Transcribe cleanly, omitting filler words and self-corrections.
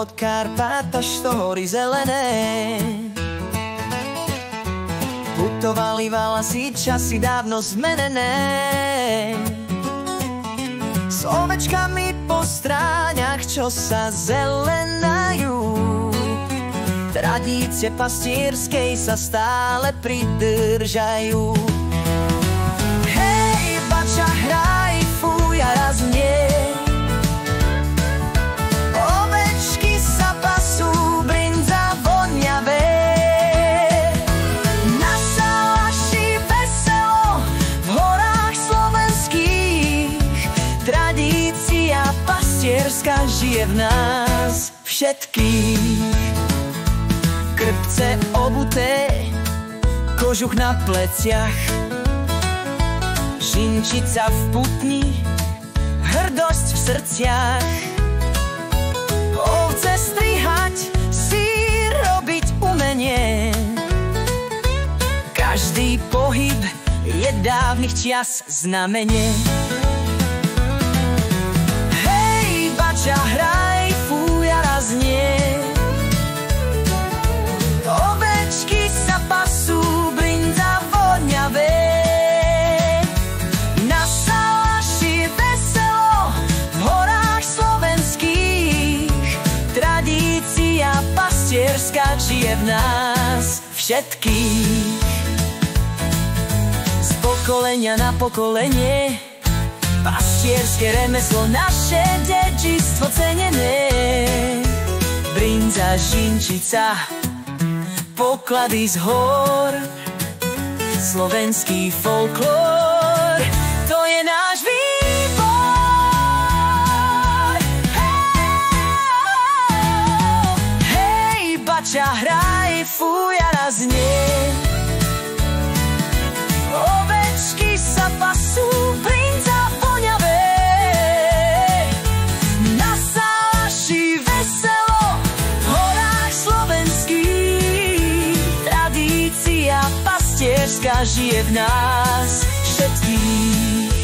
od Karpát až do hory zelené. Putovali valasy, časy dávno zmenené, s ovečkami po stráňach, čo sa zelenajú. Tradície pastierskej sa stále pridržajú. Hej, bača, hraj, fuj a raz nie. Ovečky sa pasú, brinza voňavé. Na salaši veselo, v horách slovenských. Tradícia pastierská žije v nás všetkých. Krpce obuté, kožuch na pleciach, žinčica v putni, hrdosť v srdciach. Ovce strihať, sír robiť umenie, každý pohyb je dávnych čias znamenie. Hej, bača, hraj, fuj a raz nie. Ovečky sa pasú, brinza voňavé. Na salaši veselo, v horách slovenských. Tradícia pastierská žije v nás všetkých. Z pokolenia na pokolenie pastierské remeslo, naše dedičstvo cenené. Brinza, žinčica, poklady z hor, slovenský folklór, to je náš výbor. Hej, bača, hraj, fuj a raz nie. Ovečky sa pasú, brinza voňavé. Na salaši veselo, v horách slovenských. Tradícia pastierská žije v nás všetkých.